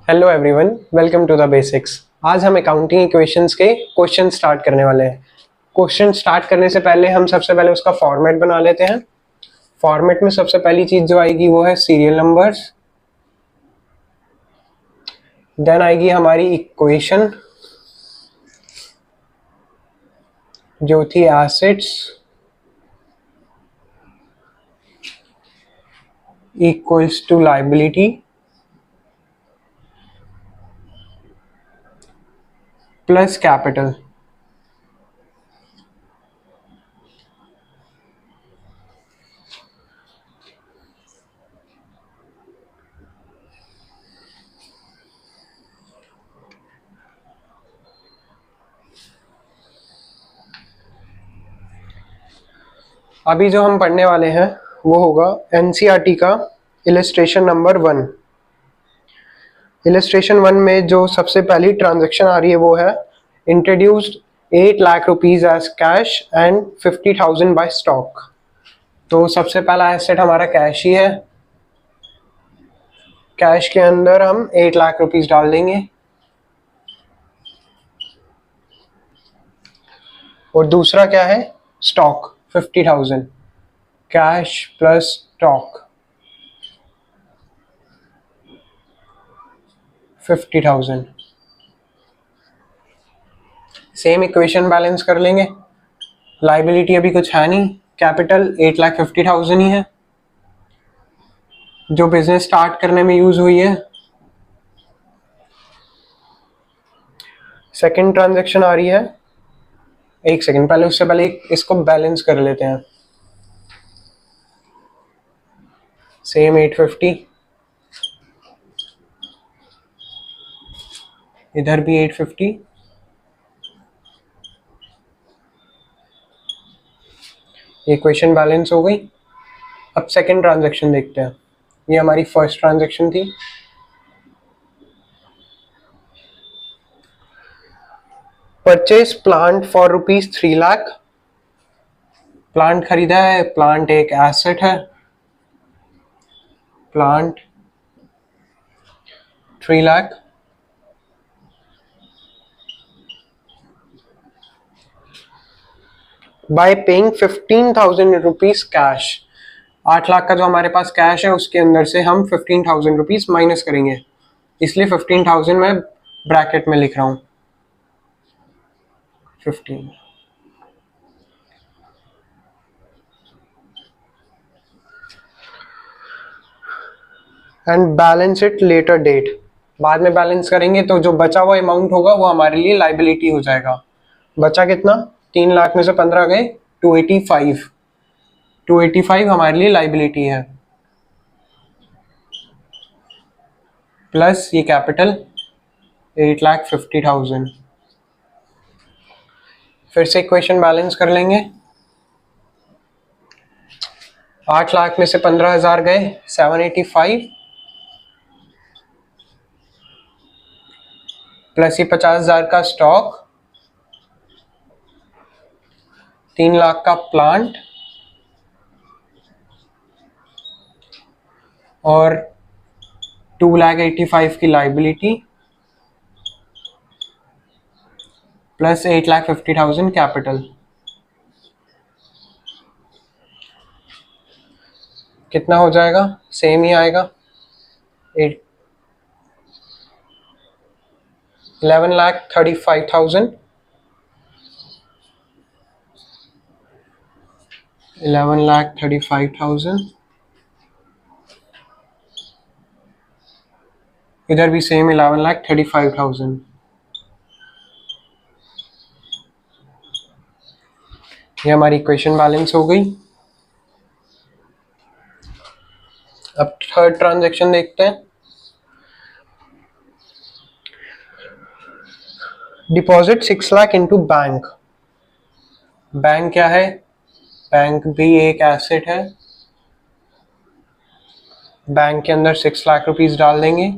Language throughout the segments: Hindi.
Hello everyone, welcome to the basics. आज हम अकाउंटिंग इक्वेशंस के क्वेश्चन स्टार्ट करने वाले हैं। क्वेश्चन स्टार्ट करने से पहले हम सबसे पहले उसका फॉर्मेट बना लेते हैं। फॉर्मेट में सबसे पहली चीज जो आएगी वो है सीरियल नंबर्स, देन आएगी हमारी इक्वेशन जो थी assets equals to liability plus capital. अभी जो हम पढ़ने वाले हैं वो होगा एनसीईआरटी का इलस्ट्रेशन नंबर 1। इलस्ट्रेशन 1 में जो सबसे पहली ट्रांजैक्शन आ रही है वो है introduced 8 lakh rupees as cash and 50,000 by stock. तो सबसे पहला एसेट हमारा कैश ही है। कैश के अंदर हम 8 लाख रुपीज डाल देंगे और दूसरा क्या है, stock 50,000। Cash plus stock 50,000। Same equation balance कर लेंगे। लाइबिलिटी अभी कुछ है नहीं, कैपिटल 8,50,000 ही है जो बिजनेस स्टार्ट करने में यूज हुई है। सेकंड ट्रांजैक्शन आ रही है, एक सेकंड पहले उससे पहले इसको बैलेंस कर लेते हैं। सेम 850, इधर भी 850, इक्वेशन बैलेंस हो गई। अब सेकंड ट्रांजैक्शन देखते हैं। ये हमारी फर्स्ट ट्रांजैक्शन थी। Purchase plant for ₹3 lakh. Plant खरीदा है, प्लांट एक एसेट है। Plant 3 lakh. Bye paying 15,000 rupees cash. 8 lakh का जो हमारे पास कैश है उसके अंदर से हम 15,000 रुपीज माइनस करेंगे, इसलिए 15,000 मैं ब्रैकेट में लिख रहा हूं। 15 and balance it later date. बाद में बैलेंस करेंगे तो जो बचा हुआ अमाउंट होगा वो हमारे लिए लाइबिलिटी हो जाएगा। बचा कितना, 3 लाख में से 15 गए, 285। 285 हमारे लिए लाइबिलिटी है, प्लस ये कैपिटल 8,50,000। फिर से इक्वेशन बैलेंस कर लेंगे। 8 लाख में से 15,000 गए, 785, प्लस ये 50,000 का स्टॉक, 3 लाख का प्लांट और 2,85,000 की लाइबिलिटी, प्लस 8,50,000 कैपिटल। कितना हो जाएगा, सेम ही आएगा, 11,35,000। 11,35,000। इधर भी सेम 11,35,000। ये हमारी इक्वेशन बैलेंस हो गई। अब थर्ड ट्रांजैक्शन देखते हैं। Deposit 6 lakh into bank. Bank क्या है, बैंक भी एक एसेट है। बैंक के अंदर 6 लाख रुपीस डाल देंगे।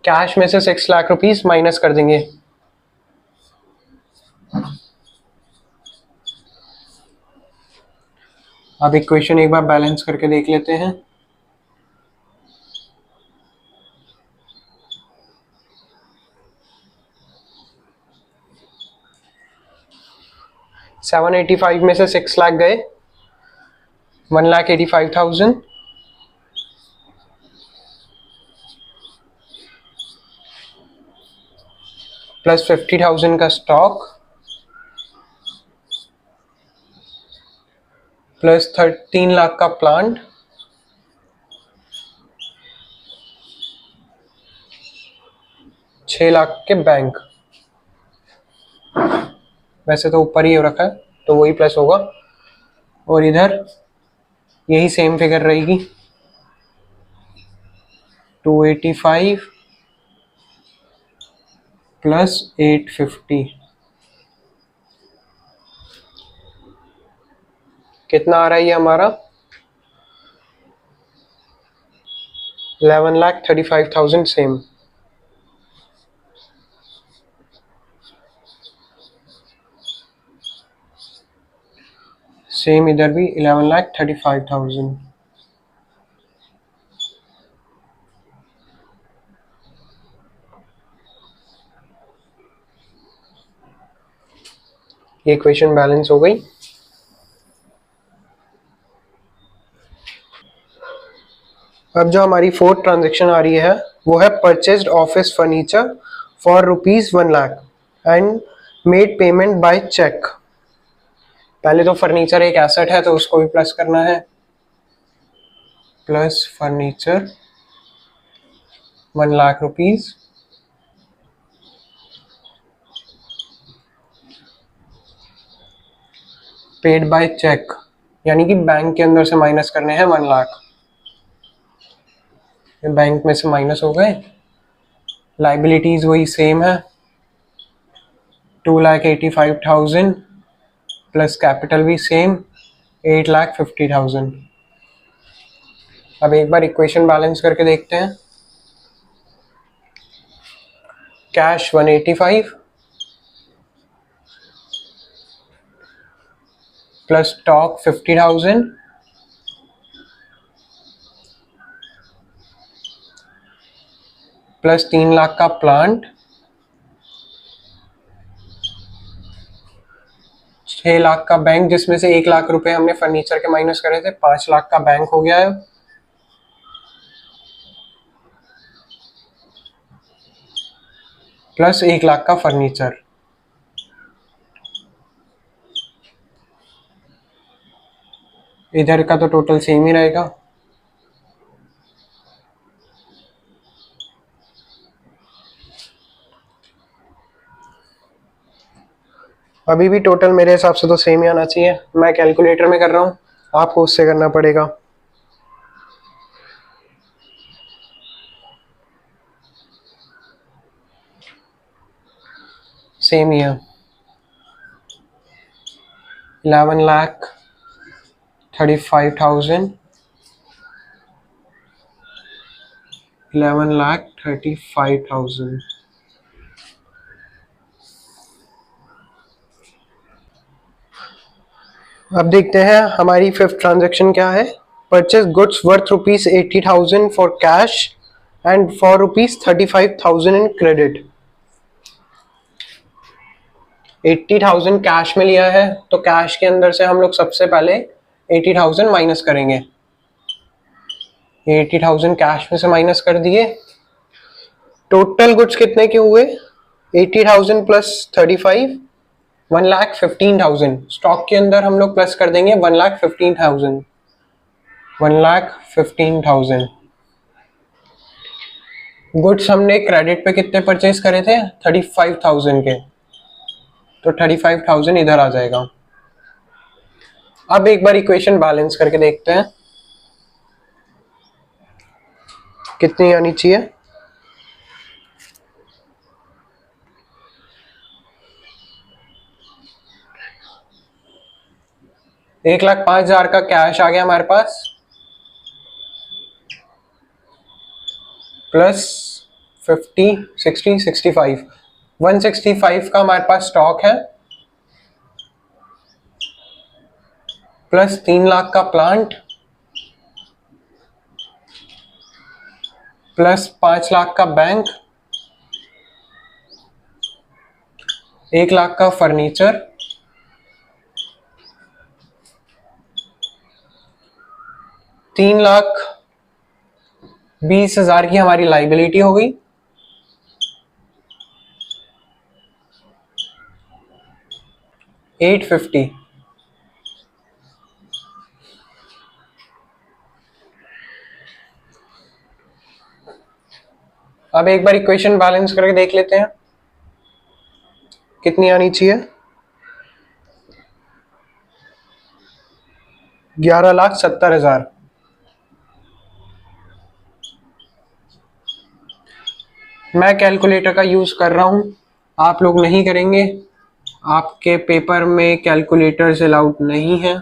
कैश में से 6 लाख रुपीस माइनस कर देंगे। अब इक्वेशन एक बार बैलेंस करके देख लेते हैं। 785 में से 6 लाख गए, 1,85,000 प्लस 50,000 का स्टॉक प्लस 3 लाख का प्लांट, 6 लाख के बैंक। वैसे तो ऊपर ही हो रखा है तो वही प्लस होगा, और इधर यही सेम फिगर रहेगी 285 प्लस 850। कितना आ रहा है ये हमारा? 11,35,000 सेम। सेम इधर भी 11,35,000। ये इक्वेशन बैलेंस हो गई। अब जो हमारी फोर्थ ट्रांजेक्शन आ रही है वो है purchased office furniture for ₹1,00,000 and made payment by cheque. पहले तो फर्नीचर एक एसेट है तो उसको भी प्लस करना है, plus furniture ₹1,00,000 paid by cheque, यानी कि बैंक के अंदर से माइनस करने हैं 1,00,000। बैंक में से माइनस हो गए, लाइबिलिटीज वही सेम है 2,85,000 प्लस कैपिटल भी सेम 8,50,000। अब एक बार इक्वेशन बैलेंस करके देखते हैं। Cash 185 plus stock 50,000 plus 3 lakh का प्लांट, 6 लाख का बैंक जिसमें से 1 लाख रुपए हमने फर्नीचर के माइनस करे थे, 5 लाख का बैंक हो गया है। प्लस 1 लाख का फर्नीचर। इधर का तो टोटल सेम ही रहेगा। अभी भी टोटल मेरे हिसाब से तो सेम ही आना चाहिए। मैं कैलकुलेटर में कर रहा हूँ, आपको उससे करना पड़ेगा। सेम ही है 11,35,000 11,35,000। अब देखते हैं हमारी फिफ्थ ट्रांजैक्शन क्या है। Purchase goods worth ₹80,000 for cash and for ₹35,000 in credit. 80,000 cash में लिया है तो कैश के अंदर से हम लोग सबसे पहले 80,000 माइनस करेंगे। 80,000 कैश में से माइनस कर दिए। टोटल गुड्स कितने के हुए? 80,000 प्लस 35, 1,15,000। स्टॉक के अंदर हम लोग प्लस कर देंगे 1,15,000। 1,15,000 गुड्स हमने क्रेडिट पे कितने परचेज करे थे? 35,000 के, तो 35,000 इधर आ जाएगा। अब एक बार इक्वेशन बैलेंस करके देखते हैं कितनी आनी चाहिए। ₹1,05,000 का कैश आ गया हमारे पास, प्लस 50, 60, 65, 165 का हमारे पास स्टॉक है, प्लस 3 लाख का प्लांट, प्लस 5 लाख का बैंक, 1 लाख का फर्नीचर, 3,20,000 की हमारी लाइबिलिटी हो गई। $850। अब एक बार इक्वेशन बैलेंस करके देख लेते हैं कितनी आनी चाहिए। 11,70,000। मैं कैलकुलेटर का यूज कर रहा हूं, आप लोग नहीं करेंगे, आपके पेपर में कैलकुलेटर्स अलाउड नहीं है।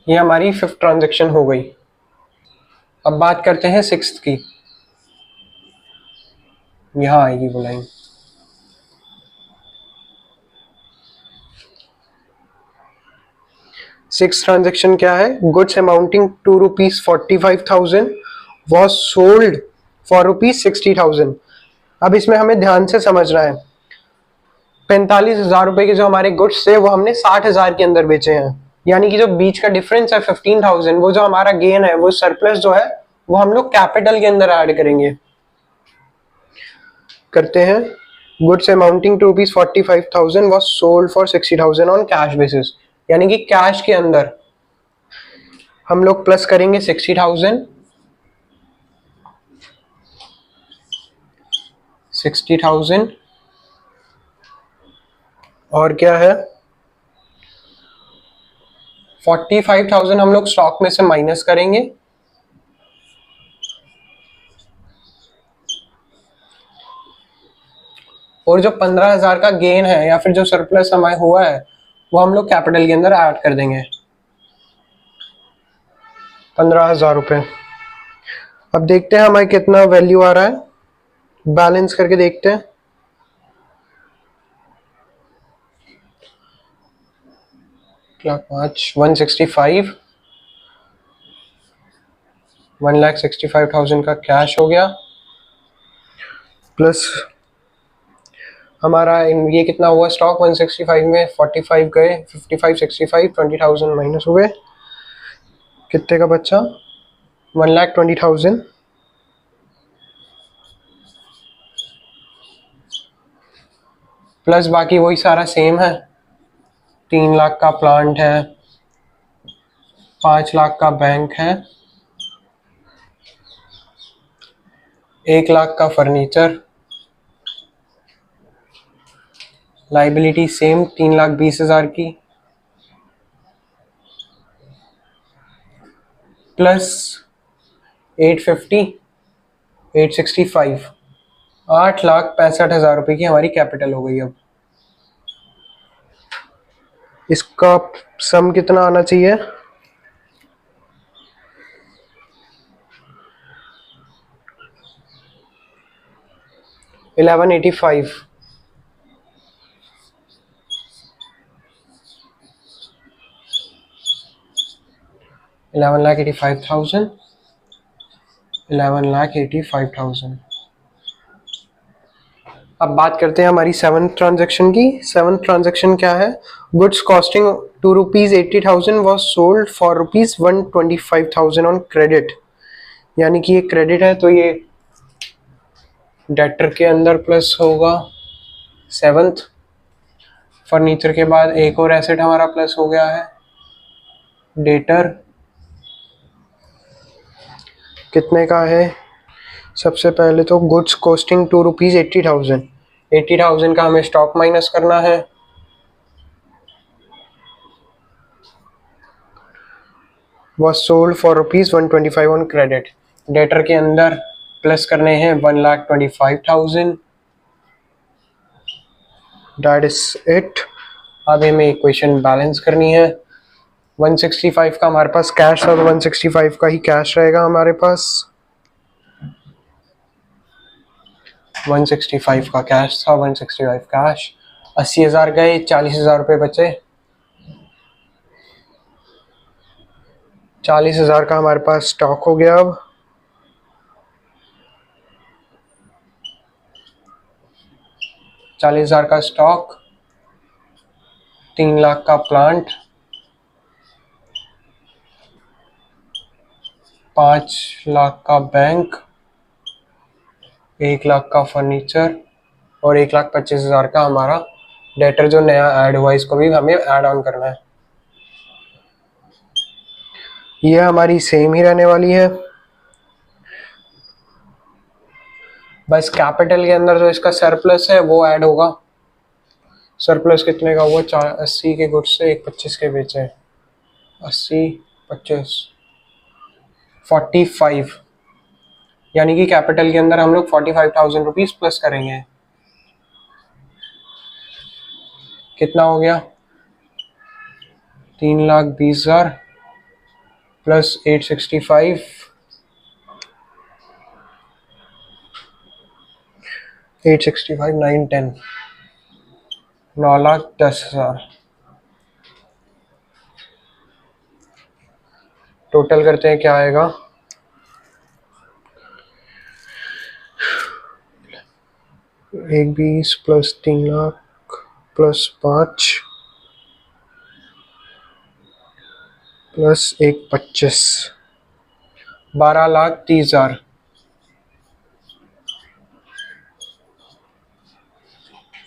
ये हमारी 5th ट्रांजैक्शन हो गई। अब बात करते हैं 6th की, यहां आएगी वो लाइन। सिक्स ट्रांजेक्शन क्या है? Goods amounting to ₹45,000 was sold for ₹60,000। अब इसमें हमें ध्यान से समझना है, 45,000 रुपए के जो हमारे गुड्स थे वो हमने 60,000 के अंदर बेचे हैं, यानी कि जो बीच का डिफरेंस है 15,000, वो जो हमारा गेन है, वो सरप्लस जो है वो हम लोग कैपिटल के अंदर ऐड करेंगे। करते हैं, goods amounting to ₹45,000 was sold for 60,000 on cash basis, यानी कि कैश के अंदर हम लोग प्लस करेंगे 60,000 और क्या है 45,000 हम लोग स्टॉक में से माइनस करेंगे, और जो 15,000 का गेन है या फिर जो सरप्लस हमारे हुआ है वो हम लोग कैपिटल के अंदर ऐड कर देंगे, 15,000 रुपए। अब देखते हैं हमारे कितना वैल्यू आ रहा है, बैलेंस करके देखते हैं। क्या 165, 1,65,000 का कैश हो गया, प्लस हमारा ये कितना हुआ स्टॉक 165 में 45 गए, 55 65 20,000 माइनस हुए, कितने का बच्चा 1,20,000, प्लस बाकी वही सारा सेम है, 3 लाख का प्लांट है, 5 लाख का बैंक है, 1 लाख का फर्नीचर, लाइबिलिटी सेम 3,20,000 की, प्लस 850 865, 8,65,000 रुपए की हमारी कैपिटल हो गई। अब इसका सम कितना आना चाहिए? $1185। 11,85,000, 11,85,000। अब बात करते हैं हमारी 7th ट्रांजैक्शन की। 7th ट्रांजैक्शन क्या है? Goods costing ₹80,000 was sold for ₹125,000 on credit, यानी कि ये क्रेडिट है तो ये डेटर के अंदर प्लस होगा 7th। फर्नीचर के बाद एक और एसेट हमारा प्लस हो गया है, डेटर, कितने का है? सबसे पहले तो गुड्स कॉस्टिंग ₹80,000, 80,000 का हमें स्टॉक माइनस करना है, was sold for ₹125 on credit. Debtor के अंदर प्लस करने हैं 1,25,000, दैट इज इट। अब हमें इक्वेशन बैलेंस करनी है। 165 का हमारे पास कैश था तो 165 का ही कैश रहेगा हमारे पास, 165 का कैश था, 165 कैश, 80,000 गए, 40,000 रुपये बचे, 40,000 का हमारे पास स्टॉक हो गया। अब 40,000 का स्टॉक, 3 लाख का प्लांट, 5 लाख का बैंक, 1 लाख का फर्नीचर और 1,25,000 का हमारा डेटर जो नया ऐड हुआ, इसको भी हमें ऐड ऑन करना है। ये हमारी सेम ही रहने वाली है, बस कैपिटल के अंदर जो इसका सरप्लस है वो ऐड होगा। सरप्लस कितने का हुआ? 80 के गुड्स से 125 के बेचे, 80 25 45, यानी कि कैपिटल के अंदर हम लोग 45,000 रुपीज प्लस करेंगे। कितना हो गया? 3,20,000 प्लस 865, 865 9 10, 9,10,000। टोटल करते हैं, क्या आएगा? 1,20 प्लस 3,00,000 प्लस 5 प्लस 1,25, 12,30,000।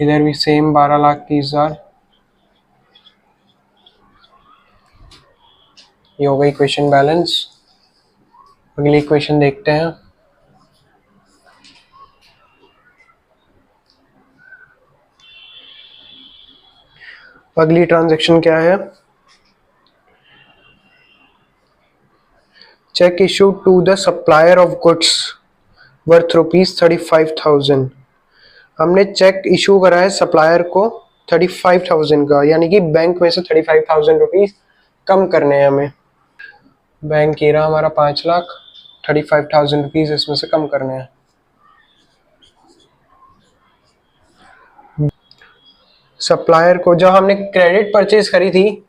इधर भी सेम 12,30,000। ये हो गई इक्वेशन बैलेंस। अगली इक्वेशन देखते हैं। अगली ट्रांजैक्शन क्या है? Cheque issue to the supplier of goods worth ₹35,000। हमने चेक इशू करा है सप्लायर को 35,000 का, यानी कि बैंक में से 35,000 रुपीज कम करने हैं हमें। बैंक ये रहा हमारा 5,00,000, 35,000 रुपीज इसमें से कम करने हैं। सप्लायर को जो हमने क्रेडिट परचेज करी थी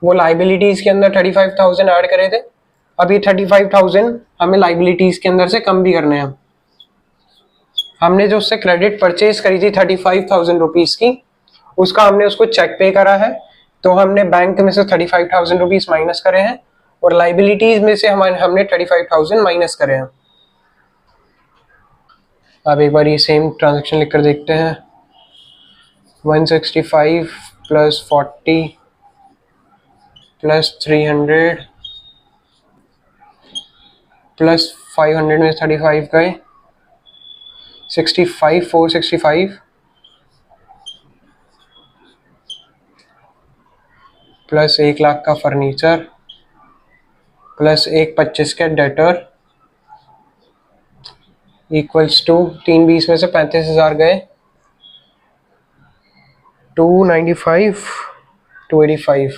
वो लाइबिलिटीज के अंदर 35,000 ऐड करे थे। अब ये 35,000 हमें लाइबिलिटीज के अंदर से कम भी करने हैं। हमने जो उससे क्रेडिट परचेज करी थी 35,000 रुपीज की, उसका हमने उसको चेक पे करा है, तो हमने बैंक में से 35,000 रुपीज माइनस करे हैं और लाइबिलिटीज में से हमने 35,000 माइनस करे हैं। अब एक बार ये सेम ट्रांजेक्शन लिख कर देखते हैं। 165 प्लस 40 प्लस 300 प्लस 500 में 35 गए, 65 465 प्लस 1,00,000 का फर्नीचर प्लस 1,25 के डेटर इक्वल्स टू 320 में से 35,000 गए, 295 285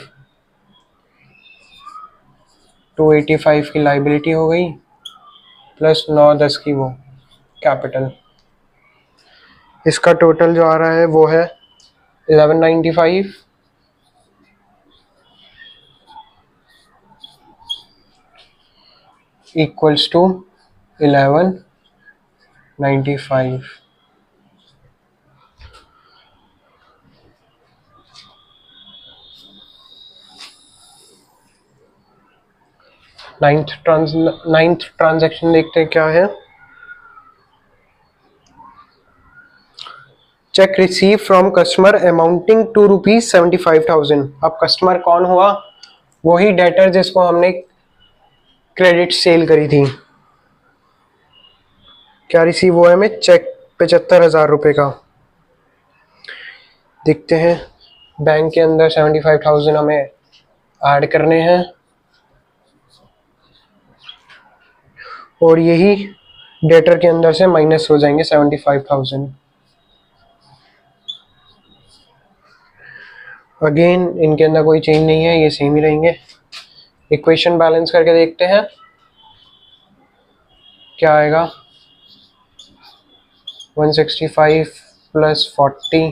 285 की लाइबिलिटी हो गई प्लस 910 की वो कैपिटल। इसका टोटल जो आ रहा है वो है 1195 इक्वल्स टू 1195। नाइन्थ ट्रांजैक्शन देखते हैं क्या है। Cheque receive from customer amounting to ₹75,000। अब कस्टमर कौन हुआ? वही डेटर जिसको हमने क्रेडिट सेल करी थी। क्या रिसीव हुआ है हमें? चेक 75,000 रुपये का। देखते हैं, बैंक के अंदर 75,000 हमें ऐड करने हैं और यही डेटर के अंदर से माइनस हो जाएंगे 75,000। अगेन इनके अंदर कोई चेंज नहीं है, ये सेम ही रहेंगे। इक्वेशन बैलेंस करके देखते हैं क्या आएगा। 165 प्लस 40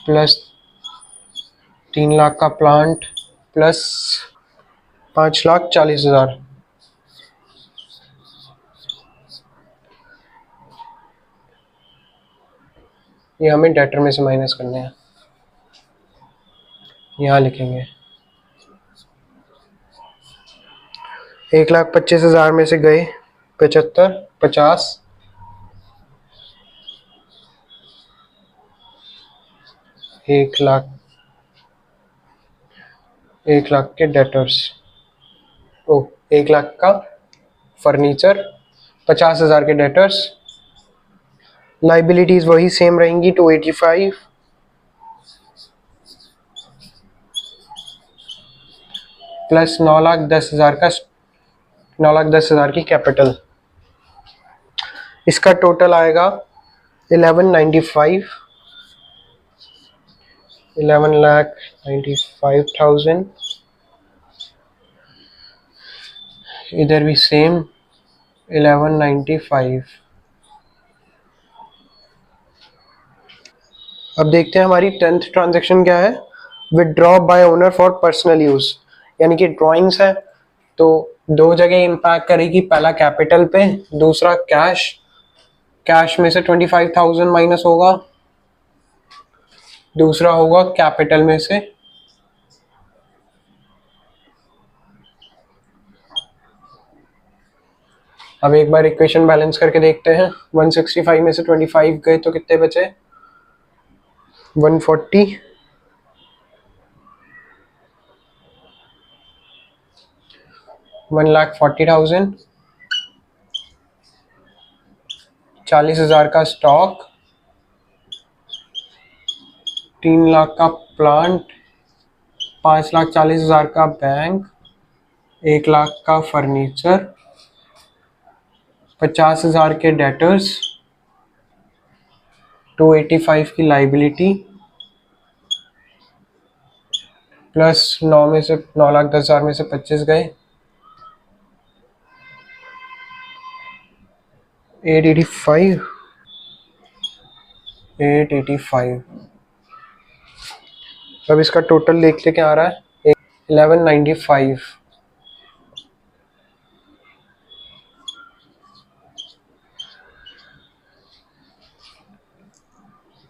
प्लस 3,00,000 का प्लांट प्लस 5,40,000। ये हमें डेटर में से माइनस करने हैं। यहाँ लिखेंगे 1,25,000 में से गए 75, 50, 1,00,000, 1,00,000 के डेटर्स, ओ 1,00,000 का फर्नीचर, 50,000 के डेटर्स, लाइबिलिटीज वही सेम रहेंगी 285 प्लस 9,10,000 का 9,10,000 की कैपिटल। इसका टोटल आएगा 11,95, 11,95,000। इधर भी सेम 1195। अब देखते हैं हमारी 10th ट्रांजेक्शन क्या है। Withdraw bye owner for personal use, यानी कि ड्राइंग्स है तो दो जगह इम्पैक्ट करेगी, पहला कैपिटल पे, दूसरा कैश। कैश में से 25,000 माइनस होगा, दूसरा होगा कैपिटल में से। अब एक बार इक्वेशन बैलेंस करके देखते हैं। 165 में से 25 गए तो कितने बचे? 140, 1,40,000, 40,000 का स्टॉक, 3,00,000 का प्लांट, 5,40,000 का बैंक, 1,00,000 का फर्नीचर, 50,000 के डेटर्स, 285 की लाइबिलिटी, प्लस 9,10,000 में से 25 गए, 885। अब इसका टोटल देखते क्या आ रहा है, 1195।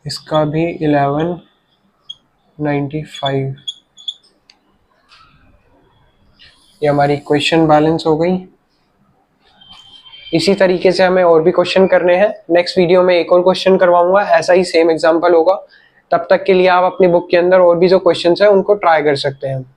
इसका भी 1195। ये हमारी इक्वेशन बैलेंस हो गई। इसी तरीके से हमें और भी क्वेश्चन करने हैं। नेक्स्ट वीडियो में एक और क्वेश्चन करवाऊंगा, ऐसा ही सेम एग्जांपल होगा। तब तक के लिए आप अपनी बुक के अंदर और भी जो क्वेश्चंस हैं उनको ट्राई कर सकते हैं।